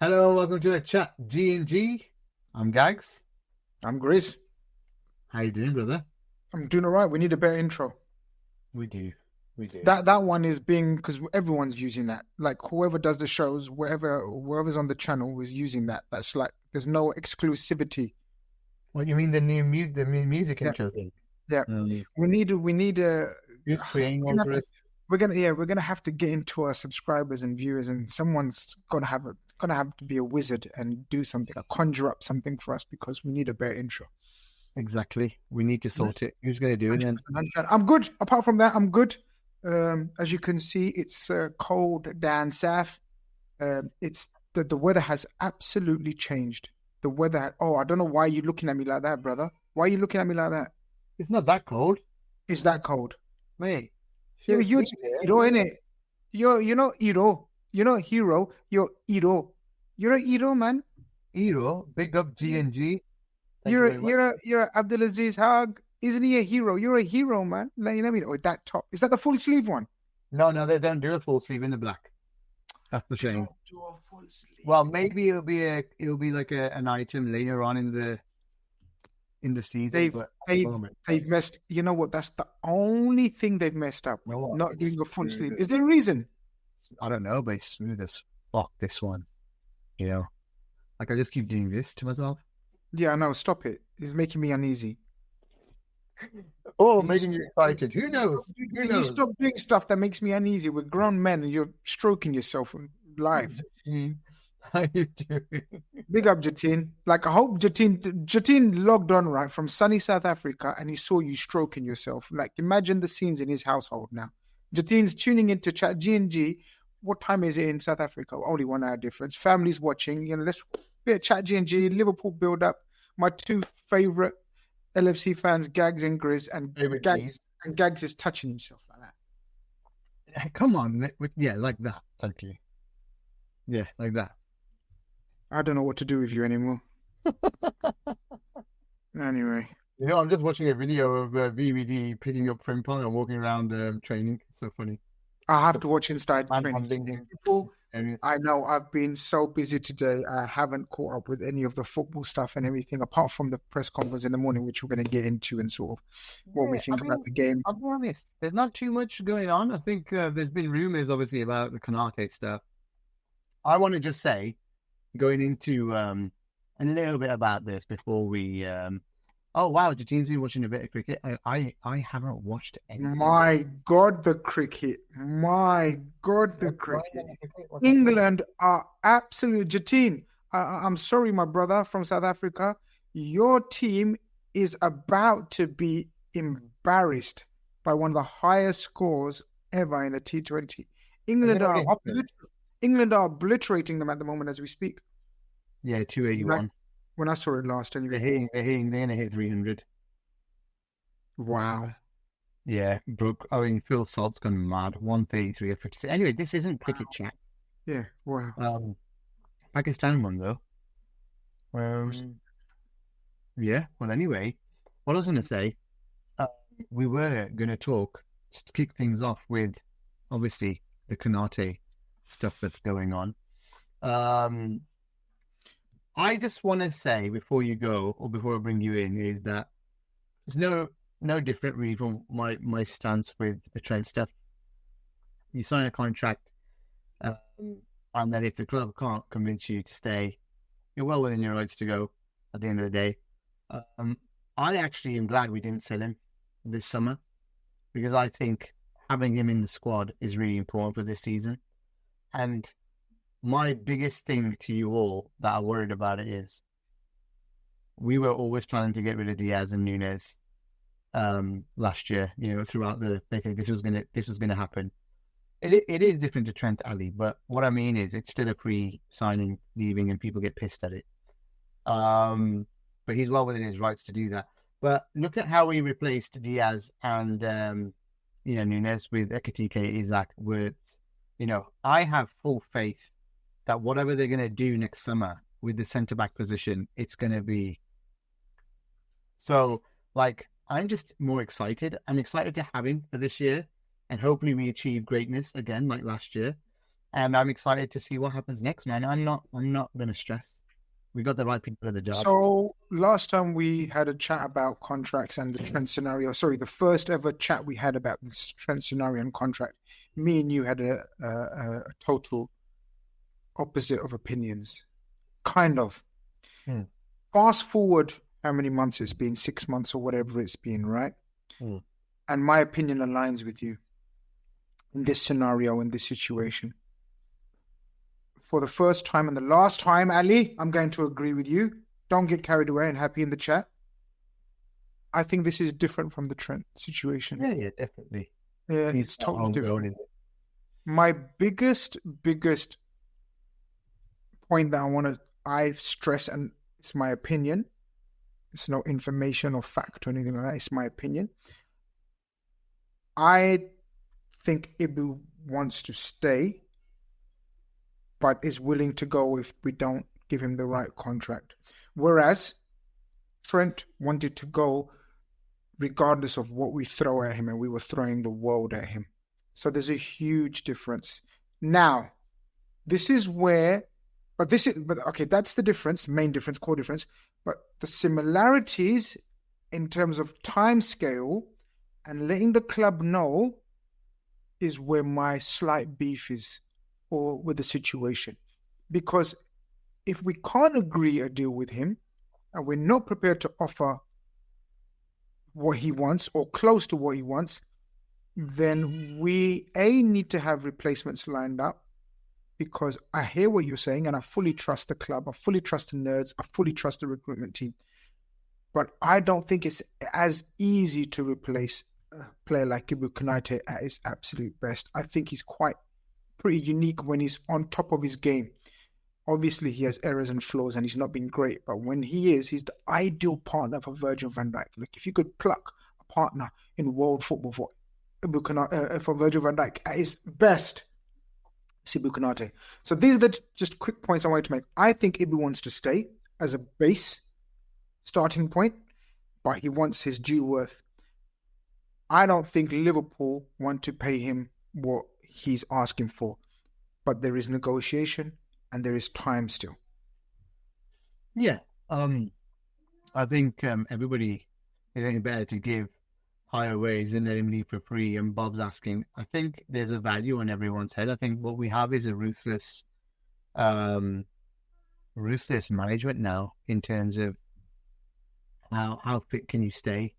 Hello, welcome to a Chat G&G. I'm Gags. I'm Grizz. How you doing, brother? I'm doing all right. We need a better intro. We do. That one is being, because everyone's using that. Like whoever does the shows, wherever's on the channel is using that. That's like there's no exclusivity. What you mean the new music Yeah. intro thing? Yeah, we need a. Just creating one for us. We're gonna have to get into our subscribers and viewers, and someone's gonna have to be a wizard and do something, conjure up something for us because we need a better intro. Exactly. We need to sort it. Who's going to do it then? I'm good. Apart from that, I'm good. As you can see, it's cold down south. It's the weather has absolutely changed. The weather. Oh, I don't know why you're looking at me like that, brother. Why are you looking at me like that? It's not that cold. It's that cold, mate. You're hero, innit? You're not hero. You're not hero. You're hero. You're a hero, man. Hero. Big up G&G. You're Abdulaziz Hag. Isn't he a hero? You're a hero, man. Like, you know what I mean? Oh, that top. Is that the full sleeve one? No, they don't do a full sleeve in the black. That's the shame. Do a full sleeve. Well, maybe it'll be like an item later on in the season. They've messed. You know what? That's the only thing they've messed up. Not doing a full sleeve. Is there a reason? I don't know, but it's smooth as fuck. This one, you know, like I just keep doing this to myself. Yeah, I know. Stop it. It's making me uneasy. Oh, making you excited. Who knows? You stop doing stuff that makes me uneasy. We're grown men and you're stroking yourself live. How you doing? Big up, Jatin. Like, I hope Jatin logged on right from sunny South Africa and he saw you stroking yourself. Like, imagine the scenes in his household now. Jatin's tuning into Chat G&G. What time is it in South Africa? Only 1 hour difference. Family's watching. You know, let's bit of Chat G&G, Liverpool build up. My two favorite LFC fans, Gags and Grizz, and Gags is touching himself like that. Come on, yeah, like that. Thank you. Yeah, like that. I don't know what to do with you anymore. Anyway, you know, I'm just watching a video of VVD picking up Frimpong and walking around training. It's so funny. I have to watch inside training. I know I've been so busy today. I haven't caught up with any of the football stuff and everything, apart from the press conference in the morning, which we're going to get into and sort of what we think about the game. I'll be honest, there's not too much going on. I think there's been rumours, obviously, about the Konate stuff. I want to just say, going into a little bit about this before we... Oh, wow, Jatin's been watching a bit of cricket. I haven't watched any. My God, the cricket. My God, the cricket. England are absolute... Jatin, I'm sorry, my brother from South Africa. Your team is about to be embarrassed by one of the highest scores ever in a T20. England are obliterating them at the moment as we speak. Yeah, 281. When I saw it last, anyway. They're going to hit 300. Wow. Yeah, Brooke. I mean, Phil Salt's gone mad. 133 or 56. Anyway, this isn't cricket chat. Yeah, wow. Pakistan won, though. Yeah, well, anyway, what I was going to say, we were going to talk, just to kick things off with, obviously, the Konate stuff that's going on. I just want to say before you go, or before I bring you in, is that there's no different really from my stance with the Trent stuff. You sign a contract, and then if the club can't convince you to stay, you're well within your rights to go at the end of the day. I actually am glad we didn't sell him this summer, because I think having him in the squad is really important for this season. And my biggest thing to you all that I worried about it is we were always planning to get rid of Diaz and Nunes last year. You know, throughout they think this was gonna happen. It is different to Trent Ali, but what I mean is it's still a free signing leaving, and people get pissed at it. But he's well within his rights to do that. But look at how we replaced Diaz and Nunes with Ekitike, Isaac, Wirtz. You know, I have full faith that whatever they're going to do next summer with the centre-back position, it's going to be So, like, I'm just more excited. I'm excited to have him for this year, and hopefully we achieve greatness again, like last year. And I'm excited to see what happens next, man. I'm not going to stress. We got the right people for the job. So last time we had a chat about contracts and the Trent scenario. Sorry, the first ever chat we had about this Trent scenario and contract. Me and you had a total opposite of opinions, kind of. Fast forward, how many months it's been? 6 months or whatever it's been, right? And my opinion aligns with you in this scenario, in this situation. For the first time and the last time, Ali, I'm going to agree with you. Don't get carried away and happy in the chat. I think this is different from the Trent situation. Yeah, definitely. Yeah, it's totally different. My biggest point that I stress, and it's my opinion. It's no information or fact or anything like that. It's my opinion. I think Ibu wants to stay, but is willing to go if we don't give him the right contract. Whereas Trent wanted to go regardless of what we throw at him, and we were throwing the world at him. So there's a huge difference. Now, this is where, but okay, that's the difference, main difference, core difference. But the similarities in terms of time scale and letting the club know is where my slight beef is, or with the situation. Because if we can't agree a deal with him and we're not prepared to offer what he wants or close to what he wants, then we need to have replacements lined up, because I hear what you're saying and I fully trust the club, I fully trust the nerds, I fully trust the recruitment team. But I don't think it's as easy to replace a player like Ibu Konate at his absolute best. I think he's pretty unique when he's on top of his game. Obviously, he has errors and flaws and he's not been great, but when he's the ideal partner for Virgil van Dijk. Like, if you could pluck a partner in world football for Virgil van Dijk at his best, it's Ibu Konate. So these are the just quick points I wanted to make. I think Ibu wants to stay as a base starting point, but he wants his due worth. I don't think Liverpool want to pay him what he's asking for, but there is negotiation and there is time still. Yeah, I think everybody is thinking better to give higher wage than let him leave for free. And Bob's asking, I think there's a value on everyone's head. I think what we have is a ruthless management now in terms of how fit can you stay,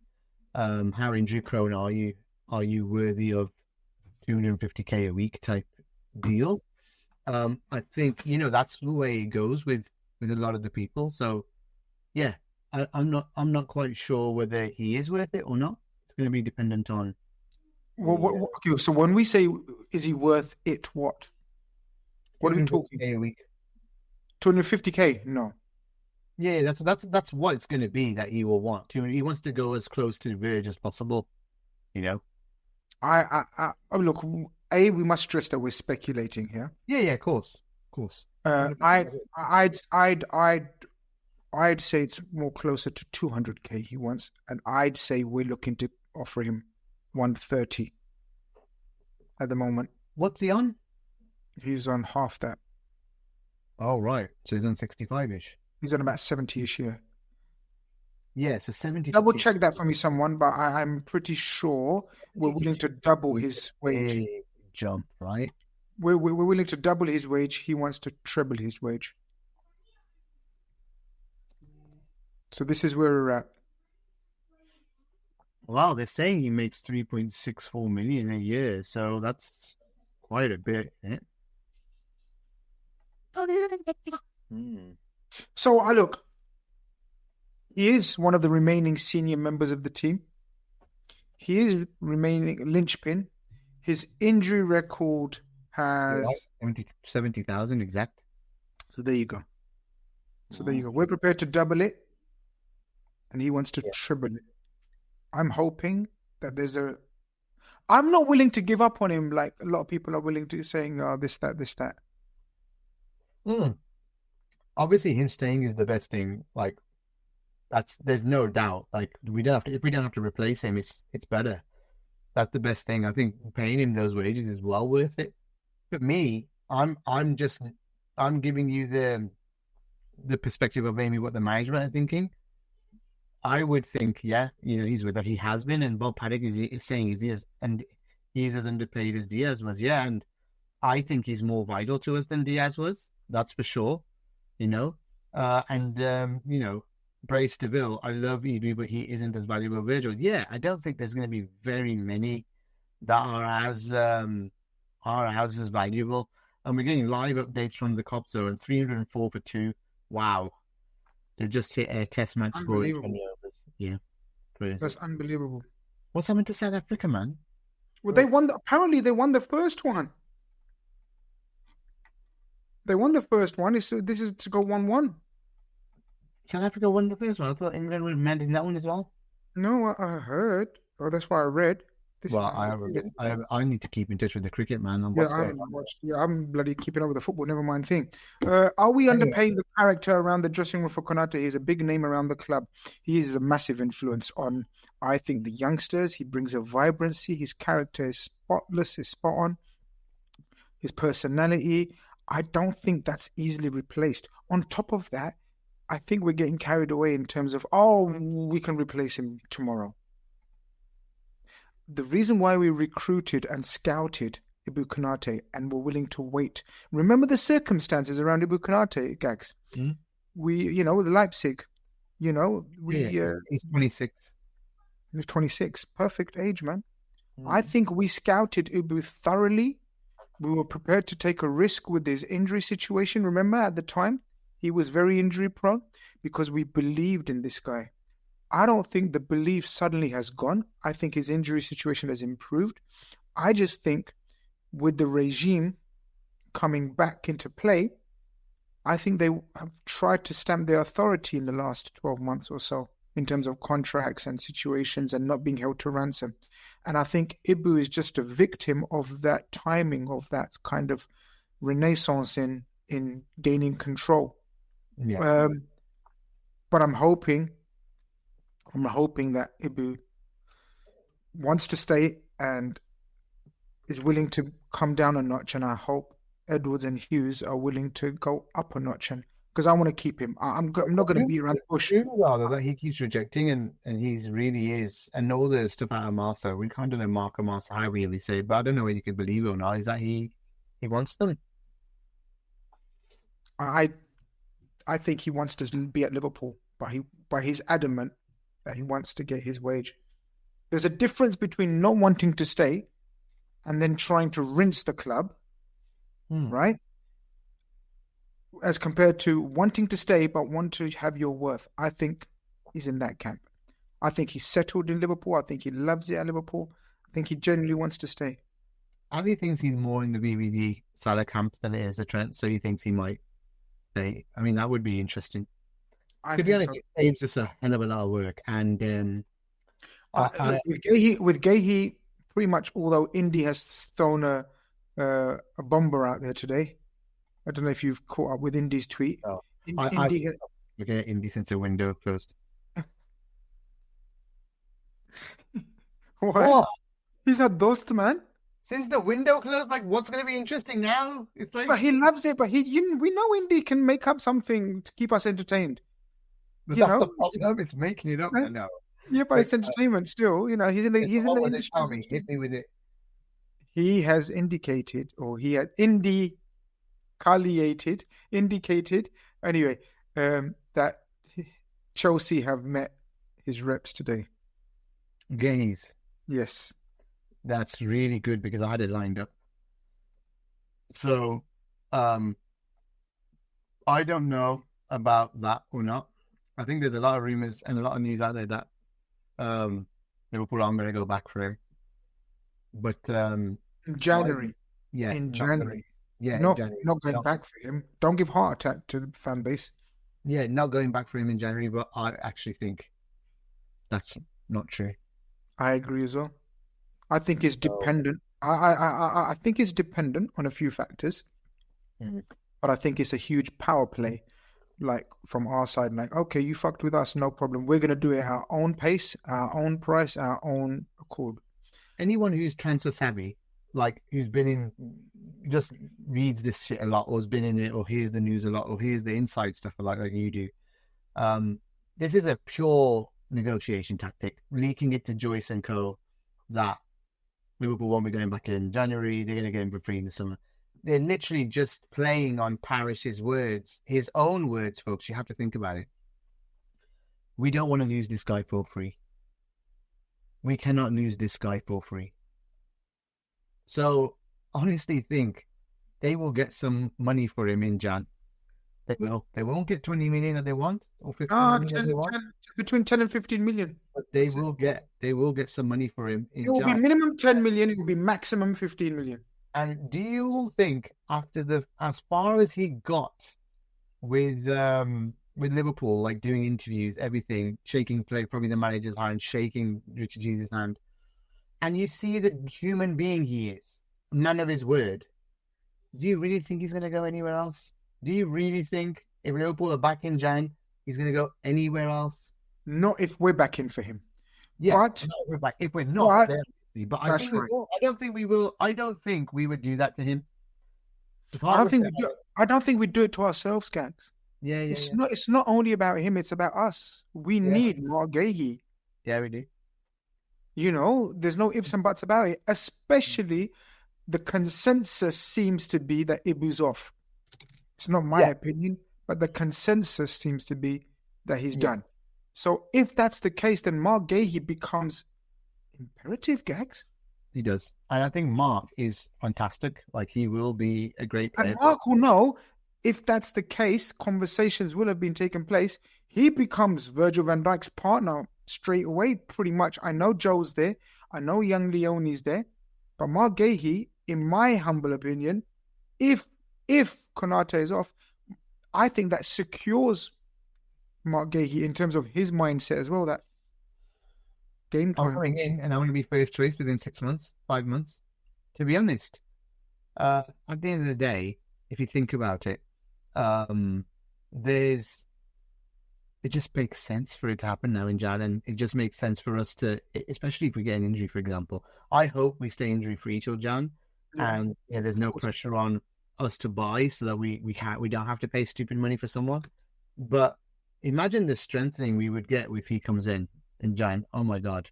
how injury prone are you worthy of 250k a week type deal. I think that's the way it goes with a lot of the people. So yeah, I'm not quite sure whether he is worth it or not. It's going to be dependent on. Well, okay, so when we say is he worth it, what are we talking? A week. 250k? No. Yeah, that's what it's going to be that he will want. He wants to go as close to Virg as possible. I look. We must stress that we're speculating here. Yeah, of course. I'd say it's more closer to 200k he wants, and I'd say we're looking to offer him 130 at the moment. What's he on? He's on half that. Oh, right. So he's on 65-ish. He's on about 70-ish, yeah. Yeah, so 70. Double check that for me, someone, but I'm pretty sure we're willing to double his wage. Jump, right? We're willing to double his wage. He wants to treble his wage. So this is where we're at. Wow, they're saying he makes 3.64 million a year, so that's quite a bit, isn't it? So look, he is one of the remaining senior members of the team. He is remaining linchpin. His injury record has 70,000 exact. So there you go. We're prepared to double it, and he wants to triple it. I'm hoping that I'm not willing to give up on him like a lot of people are willing to, saying, "Oh, this, that." Obviously, him staying is the best thing. Like, there's no doubt. Like we don't have to if we don't have to replace him, it's better. That's the best thing. I think paying him those wages is well worth it. But me, I'm giving you the perspective of maybe what the management are thinking. I would think, yeah, he's with that. He has been, and Bob Paddock is saying he is, and he's as underpaid as Diaz was, yeah. And I think he's more vital to us than Diaz was. That's for sure, Brace DeVille, I love Edu, but he isn't as valuable as Virgil. Yeah, I don't think there's going to be very many that are as valuable. And we're getting live updates from the Cop Zone. 304 for 2. Wow. They just hit a test match score in 20 overs. Yeah. Crazy. That's unbelievable. What's happened to South Africa, man? Well, apparently they won the first one. They won the first one. This is to go 1-1. South Africa won the first one. I thought England were mad in that one as well. No, I heard. Oh, that's why I read. I need to keep in touch with the cricket, man. I'm bloody keeping up with the football. Never mind thing. Are we underpaying the character around the dressing room for Konate? He's a big name around the club. He is a massive influence on, I think, the youngsters. He brings a vibrancy. His character is spotless, is spot on. His personality, I don't think that's easily replaced. On top of that, I think we're getting carried away in terms of, we can replace him tomorrow. The reason why we recruited and scouted Ibu Konate and were willing to wait. Remember the circumstances around Ibu Konate, Gags? Mm-hmm. We, with Leipzig, he's 26. He's 26. Perfect age, man. Mm-hmm. I think we scouted Ibu thoroughly. We were prepared to take a risk with his injury situation. Remember at the time, he was very injury prone because we believed in this guy. I don't think the belief suddenly has gone. I think his injury situation has improved. I just think with the regime coming back into play, I think they have tried to stamp their authority in the last 12 months or so in terms of contracts and situations and not being held to ransom. And I think Ibu is just a victim of that timing, of that kind of renaissance in gaining control. Yeah. But I'm hoping that Ibu wants to stay and is willing to come down a notch, and I hope Edwards and Hughes are willing to go up a notch, and because I want to keep him. I'm not going to be around the bush. Rather that he keeps rejecting, and he's really is, and all the stuff out of Marsa. We kind of know Marco Marsa, how we really say, but I don't know whether you can believe it or not. Is that he wants them? I think he wants to be at Liverpool, but he's adamant that he wants to get his wage. There's a difference between not wanting to stay and then trying to rinse the club, right? As compared to wanting to stay but want to have your worth. I think he's in that camp. I think he's settled in Liverpool. I think he loves it at Liverpool. I think he genuinely wants to stay. Ali thinks he's more in the BBD Salah camp than it is the Trent, so he thinks he might stay. I mean, that would be interesting. To be honest, it saves us a hell of a lot of work. And with Guehi, pretty much, although Indy has thrown a bomber out there today. I don't know if you've caught up with Indy's tweet. Oh, Indy, looking at Indy since the window closed. What? He's a dust, man. Since the window closed, like, what's going to be interesting now? It's like, but he loves it. But we know Indy can make up something to keep us entertained. But that's the problem. It's making it up now. Yeah, but it's entertainment still. He's in the industry. Hit me with it. He has indicated, or he has indicated, anyway, that Chelsea have met his reps today. Guehi's. Yes. That's really good because I had it lined up. So, I don't know about that or not. I think there's a lot of rumors and a lot of news out there that Liverpool aren't going to go back for him. But in January. In January. Not going back for him. Don't give heart attack to the fan base. Yeah, not going back for him in January, but I actually think that's not true. I agree as well. I think it's dependent. I think it's dependent on a few factors, but I think it's a huge power play like from our side, like, okay, you fucked with us, no problem. We're gonna do it at our own pace, our own price, our own accord. Anyone who's transfer savvy, like who's been in, just reads this shit a lot, or has been in it, or hears the news a lot, or hears the inside stuff a lot, like you do. This is a pure negotiation tactic, leaking it to Joyce and Co. that Liverpool won't be going back in January. They're going to get him for free in the summer. They're literally just playing on Parish's words, his own words, folks. You have to think about it. We don't want to lose this guy for free. We cannot lose this guy for free. So honestly think they will get some money for him in Jan. They will. They won't get 20 million that they want, or 15 million that they want. Between 10 and 15 million. But they will get some money for him in It will be Jan. minimum 10 million, it will be maximum 15 million. And do you all think after as far as he got with Liverpool, like doing interviews, everything, shaking probably the manager's hand, shaking Richard Hughes' hand, and you see the human being he is, a man of his word, do you really think he's going to go anywhere else? Do you really think if Liverpool are back in Jan, he's going to go anywhere else? Not if we're back in for him. Yeah, but we're back. If we're not, but I that's right. I don't think we will. I don't think we would do that to him. I don't think we do it to ourselves, Gags. Yeah. It's not only about him, it's about us. We need Mark Guehi. Yeah, we do. You know, there's no ifs and buts about it. Especially the consensus seems to be that Ibu's off. It's not my opinion, but the consensus seems to be that he's done. So if that's the case, then Mark Guehi becomes imperative, Gags. He does. And I think Mark is fantastic. Like, he will be a great player. And Mark will know if that's the case, conversations will have been taking place. He becomes Virgil van Dijk's partner straight away, pretty much. I know Joe's there. I know young Leone's there. But Mark Guehi, in my humble opinion, if Konate is off, I think that secures Mark Guehi in terms of his mindset as well, that game time. I'm coming in and I want to be first choice within 6 months, 5 months. To be honest, at the end of the day, if you think about it, it just makes sense for it to happen now in Jan, and it just makes sense for us to, especially if we get an injury, for example. I hope we stay injury free till Jan, and there's no pressure on us to buy so that we don't have to pay stupid money for someone. But imagine the strengthening we would get if he comes in Jan. Oh my god.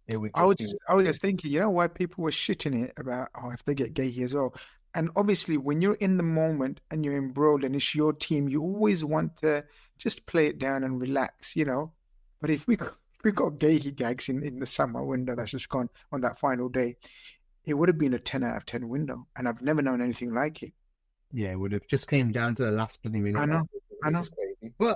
I was just thinking, you know why people were shitting it about if they get Guehi as well. And obviously when you're in the moment and you're embroiled and it's your team, you always want to just play it down and relax, you know. But if we got Guehi, Gags in the summer window that's just gone on that final day, it would have been a 10 out of 10 window, and I've never known anything like it. Yeah, it would have just came down to the last bloody minute. I know. But